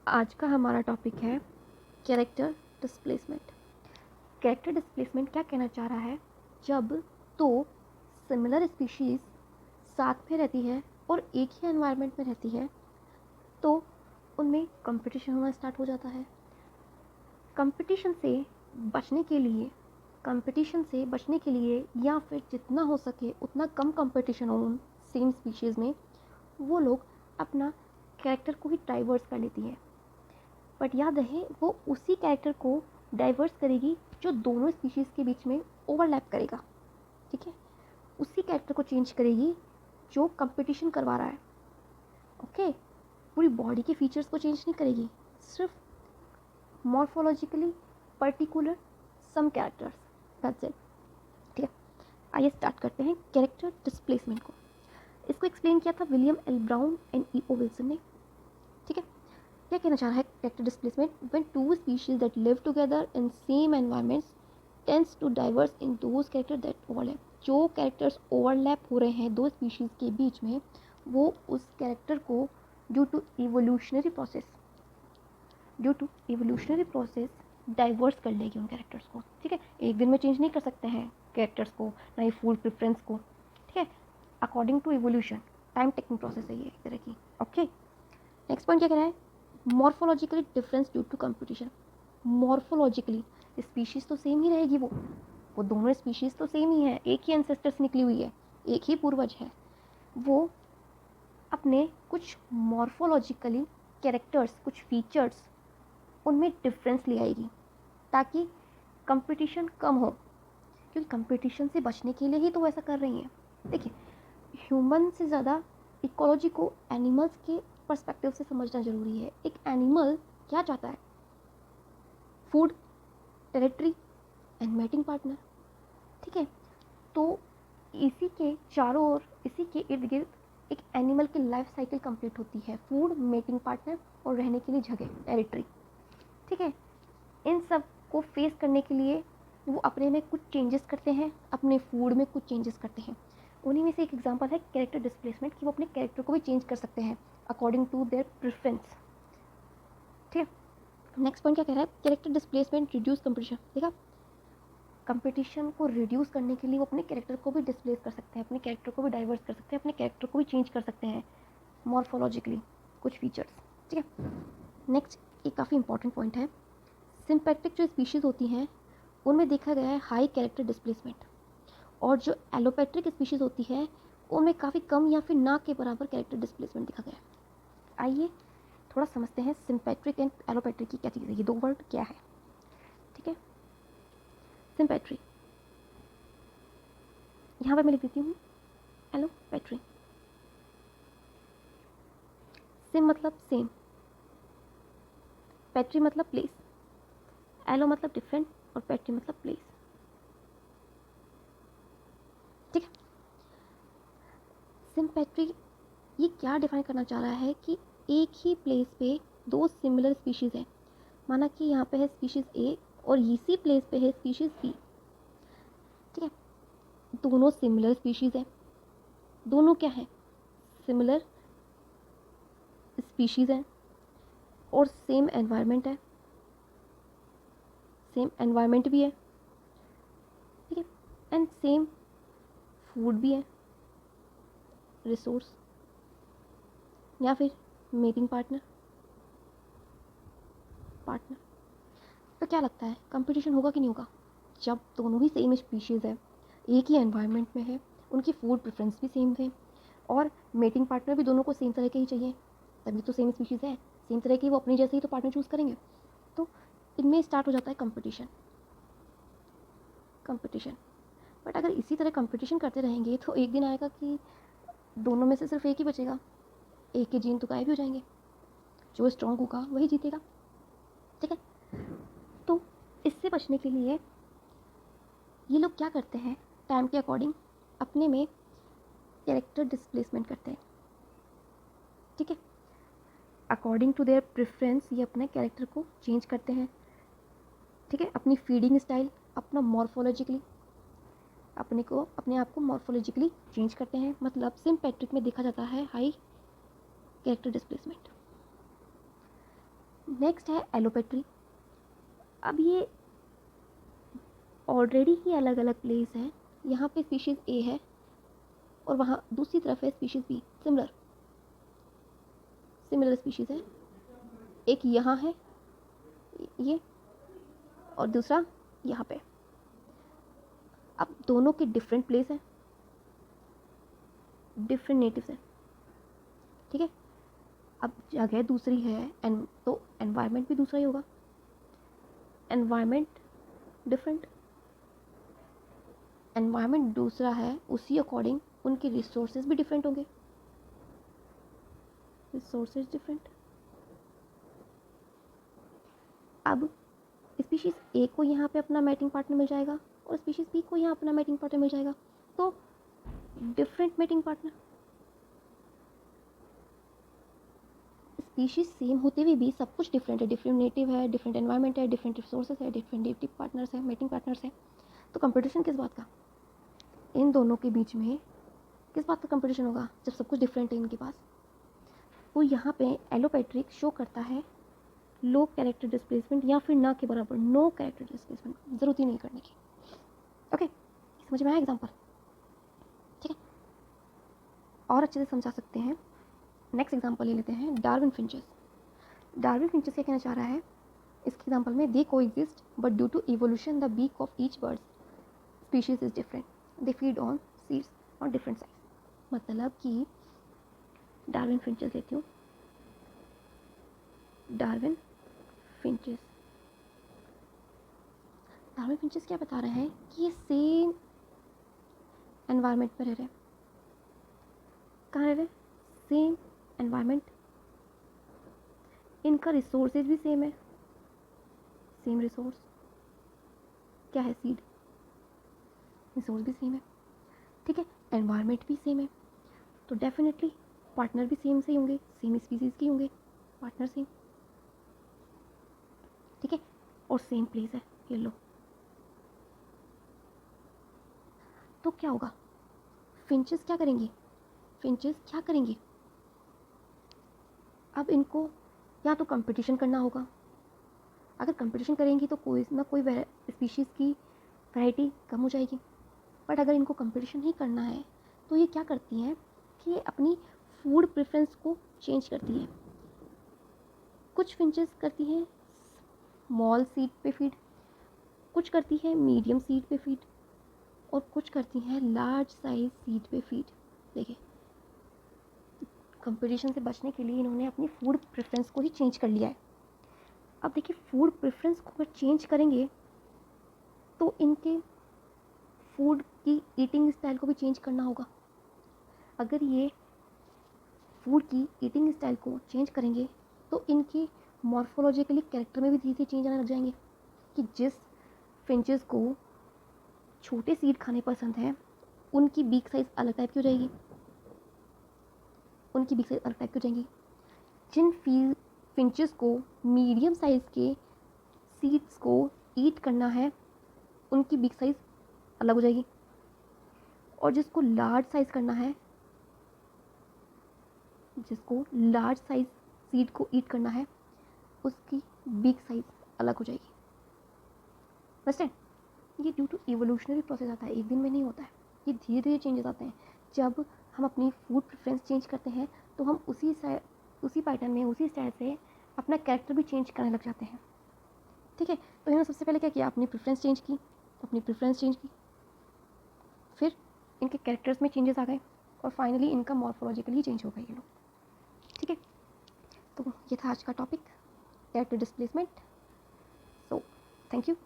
आज का हमारा टॉपिक है कैरेक्टर डिस्प्लेसमेंट। कैरेक्टर डिस्प्लेसमेंट क्या कहना चाह रहा है? जब दो सिमिलर स्पीशीज़ साथ में रहती है और एक ही एनवायरनमेंट में रहती है तो उनमें कंपटीशन होना स्टार्ट हो जाता है। कंपटीशन से बचने के लिए या फिर जितना हो सके उतना कम कंपटीशन हो उन सेम स्पीशीज़ में, वो लोग अपना कैरेक्टर को ही डाइवर्स कर लेती है। बट याद रहे, वो उसी कैरेक्टर को डाइवर्स करेगी जो दोनों स्पीशीज़ के बीच में ओवरलैप करेगा। ठीक है, उसी कैरेक्टर को चेंज करेगी जो कंपटीशन करवा रहा है। ओके, पूरी बॉडी के फीचर्स को चेंज नहीं करेगी, सिर्फ morphologically particular some characters, that's it. ठीक है, आइए स्टार्ट करते हैं कैरेक्टर डिस्प्लेसमेंट को। इसको एक्सप्लेन किया था William L Brown and E O. Wilson ने। ठीक है, क्या कहना चाह रहा है character displacement? When two species that live together in same environments tends to diverse in those character that overlap. जो कैरेक्टर्स ओवरलैप हो रहे हैं दो स्पीशीज़ के बीच में, वो उस कैरेक्टर को due to evolutionary process diverse कर लेगी उन कैरेक्टर्स को। ठीक है, एक दिन में चेंज नहीं कर सकते हैं कैरेक्टर्स को, ना ही फूड प्रेफरेंस को। ठीक है, according to evolution, time taking process है ये एक तरह की। ओके, नेक्स्ट पॉइंट क्या कह रहा है? Morphologically difference due to competition. Morphologically species तो सेम ही रहेगी, वो दोनों स्पीशीज़ तो सेम ही है, एक ही एंसेस्टर्स निकली हुई है, एक ही पूर्वज है। वो अपने कुछ मॉर्फोलॉजिकली कैरेक्टर्स, कुछ फीचर्स, उनमें डिफरेंस ले आएगी ताकि कंपटीशन कम हो, क्योंकि कंपटीशन से बचने के लिए ही तो वैसा कर रही हैं। देखिए, ह्यूमन से ज़्यादा इकोलॉजी को एनिमल्स के पर्सपेक्टिव से समझना ज़रूरी है। एक एनिमल क्या चाहता है? Food, territory and mating partner. ठीक है, तो इसी के चारों ओर, इसी के इर्द गिर्द एक एनिमल की लाइफ साइकिल कंप्लीट होती है। फूड, मेटिंग पार्टनर और रहने के लिए जगह, टेरिटरी। ठीक है, इन सब को फेस करने के लिए वो अपने में कुछ चेंजेस करते हैं, अपने फूड में कुछ चेंजेस करते हैं। उन्हीं में से एक एग्जांपल है कैरेक्टर डिस्प्लेसमेंट, कि वो अपने कैरेक्टर को भी चेंज कर सकते हैं अकॉर्डिंग टू देयर प्रेफरेंस। ठीक है, नेक्स्ट पॉइंट क्या कह रहा है? Character displacement reduce competition. देखा, कंपटीशन को रिड्यूस करने के लिए वो अपने कैरेक्टर को भी डिस्प्लेस कर सकते हैं, अपने कैरेक्टर को भी डाइवर्स कर सकते हैं, अपने कैरेक्टर को भी चेंज कर सकते हैं मॉर्फोलॉजिकली कुछ फीचर्स। ठीक है, नेक्स्ट एक काफ़ी इंपॉर्टेंट पॉइंट है, सिंपैथेटिक जो स्पीशीज़ होती हैं उनमें देखा गया है हाई कैरेक्टर डिस्प्लेसमेंट, और जो एलोपैट्रिक स्पीशीज़ होती है उनमें काफ़ी कम या फिर ना के बराबर कैरेक्टर डिस्प्लेसमेंट देखा गया है। आइए थोड़ा समझते हैं सिंपैट्रिक एंड एलोपैट्रिक की क्या चीज़ है, ये दो वर्ड क्या है। ठीक है, सिंपैट्री, यहाँ पर मैं लिख देती हूँ एलोपैट्री। सिम मतलब सेम, पैट्री मतलब प्लेस, एलो मतलब डिफरेंट और पैट्री मतलब प्लेस। ठीक है, सिंपैट्री ये क्या डिफाइन करना चाह रहा है कि एक ही प्लेस पे दो सिमिलर स्पीशीज़ हैं। माना कि यहाँ पे है स्पीशीज़ ए और इसी प्लेस पे है स्पीशीज़ बी। ठीक है, दोनों सिमिलर स्पीशीज़ हैं, दोनों क्या हैं? सिमिलर स्पीशीज़ हैं और सेम एनवायरनमेंट है, सेम एनवायरनमेंट भी है। ठीक है, एंड सेम फूड भी है, रिसोर्स या फिर मेटिंग पार्टनर। तो क्या लगता है कंपटीशन होगा कि नहीं होगा? जब दोनों ही सेम स्पीशीज़ है, एक ही एनवायरनमेंट में है, उनकी फूड प्रेफरेंस भी सेम है और मेटिंग पार्टनर भी दोनों को सेम तरह के ही चाहिए, तभी तो सेम स्पीशीज़ है, सेम तरह की, वो अपने जैसे ही तो पार्टनर चूज़ करेंगे। तो इनमें स्टार्ट हो जाता है कंपटीशन। बट अगर इसी तरह कंपटीशन करते रहेंगे तो एक दिन आएगा कि दोनों में से सिर्फ एक ही बचेगा, एक के जीन तो गायब हो जाएंगे, जो स्ट्रॉन्ग होगा वही जीतेगा। ठीक है, तो इससे बचने के लिए ये लोग क्या करते हैं, टाइम के अकॉर्डिंग अपने में कैरेक्टर डिस्प्लेसमेंट करते हैं। ठीक है, अकॉर्डिंग टू देयर प्रेफरेंस ये अपने कैरेक्टर को चेंज करते हैं। ठीक है, अपनी फीडिंग स्टाइल, अपना मॉर्फोलॉजिकली अपने आप को मॉर्फोलॉजिकली चेंज करते हैं। मतलब सिंपैट्रिक में देखा जाता है हाई कैरेक्टर डिस्प्लेसमेंट। नेक्स्ट है एलोपेट्री। अब ये ऑलरेडी ही अलग अलग प्लेस है, यहाँ पे स्पीशीज़ ए है और वहाँ दूसरी तरफ है स्पीशीज़ बी, सिमिलर स्पीशीज़ है। एक यहाँ है ये और दूसरा यहाँ पे। अब दोनों के डिफरेंट प्लेस है, डिफरेंट नेटिव्स है, ठीक है। अब जगह दूसरी है तो एनवायरनमेंट भी दूसरा ही होगा, एनवायरनमेंट डिफरेंट, एनवायरनमेंट दूसरा है, उसी अकॉर्डिंग उनके रिसोर्सेज भी डिफरेंट होंगे, रिसोर्सेज डिफरेंट। अब स्पीशीज़ ए को यहाँ पे अपना मैटिंग पार्टनर मिल जाएगा और स्पीशीज़ बी को यहाँ अपना मैटिंग पार्टनर मिल जाएगा, तो different mating partner. Species same होते हुए भी सब कुछ डिफरेंट है, डिफरेंट नेटिव है, डिफरेंट एनवायरनमेंट है, डिफरेंट रिसोर्सेज है, डिफरेंट नेटिव पार्टनर्स है, मैटिंग पार्टनर्स है। तो कंपटीशन किस बात का? इन दोनों के बीच में किस बात का कंपटीशन होगा जब सब कुछ डिफरेंट है इनके पास? तो यहाँ पे एलोपेट्रिक शो करता है लो कैरेक्टर डिस्प्लेसमेंट या फिर ना के बराबर, नो कैरेक्टर डिस्प्लेसमेंट, ज़रूरत ही नहीं करने की। ओके, समझ में आया एग्जाम्पल? ठीक है, और अच्छे से समझा सकते हैं। नेक्स्ट एग्जाम्पल ले लेते हैं, डार्विन फिंचेस। डार्विन फिंचेस क्या कहना चाह रहा है इसके एग्जाम्पल में? They coexist but due to evolution the beak of each bird species is different, they feed on seeds और डिफरेंट साइज। मतलब कि डार्विन फिंचेस लेती हूँ, डार्विन फिंचेस क्या बता रहे हैं कि ये सेम एनवायरनमेंट में रह रहे हैं। कहाँ रह रहे हैं? सेम एनवायरनमेंट, इनका रिसोर्सेज भी सेम है, सेम रिसोर्स क्या है? सीड। रिसोर्स भी सेम है, ठीक है, एनवायरनमेंट भी सेम है, तो डेफिनेटली पार्टनर भी सेम से ही होंगे, सेम स्पीसीज के होंगे, पार्टनर सेम, ठीक है, और सेम प्लेस है, ये लो। तो क्या होगा? फिंचेस क्या करेंगी? अब इनको या तो कंपटीशन करना होगा, अगर कंपटीशन करेंगी तो कोई ना कोई स्पीशीज़ की वैरायटी कम हो जाएगी। बट अगर इनको कंपटीशन नहीं करना है तो ये क्या करती हैं कि ये अपनी फूड प्रेफरेंस को चेंज करती हैं। कुछ फिंचेस करती हैं स्मॉल सीड पे फीड, कुछ करती हैं मीडियम सीड पे फीड और कुछ करती हैं लार्ज साइज सीड पे फीड। देखिए, कंपटीशन से बचने के लिए इन्होंने अपनी फूड प्रेफरेंस को ही चेंज कर लिया है। अब देखिए, फूड प्रेफरेंस को अगर चेंज करेंगे तो इनके फूड की ईटिंग स्टाइल को भी चेंज करना होगा। अगर ये फूड की ईटिंग स्टाइल को चेंज करेंगे तो इनके मॉर्फोलॉजिकली कैरेक्टर में भी धीरे धीरे चेंज आने लग जाएंगे कि जिस फिंचेस को छोटे सीड खाने पसंद हैं उनकी बीक साइज़ अलग टाइप की हो जाएगी, जिन फिंचेस को मीडियम साइज़ के सीड्स को ईट करना है उनकी बीक साइज़ अलग हो जाएगी, और जिसको लार्ज साइज़ करना है, जिसको लार्ज साइज सीड को ईट करना है उसकी बीक साइज अलग हो जाएगी। अंडरस्टैंड? ये ड्यू टू इवोल्यूशनरी प्रोसेस आता है, एक दिन में नहीं होता है, ये धीरे धीरे चेंजेस आते हैं। जब हम अपनी फूड प्रेफरेंस चेंज करते हैं तो हम उसी पैटर्न में, उसी स्टाइल से अपना कैरेक्टर भी चेंज करने लग जाते हैं, ठीक है। तो इन्होंने सबसे पहले क्या किया? अपनी प्रेफरेंस चेंज की, फिर इनके कैरेक्टर्स में चेंजेस आ गए और फाइनली इनका मॉर्फोलॉजिकली चेंज हो गए ये लोग, ठीक है। तो ये था आज का topic, character displacement. So thank you.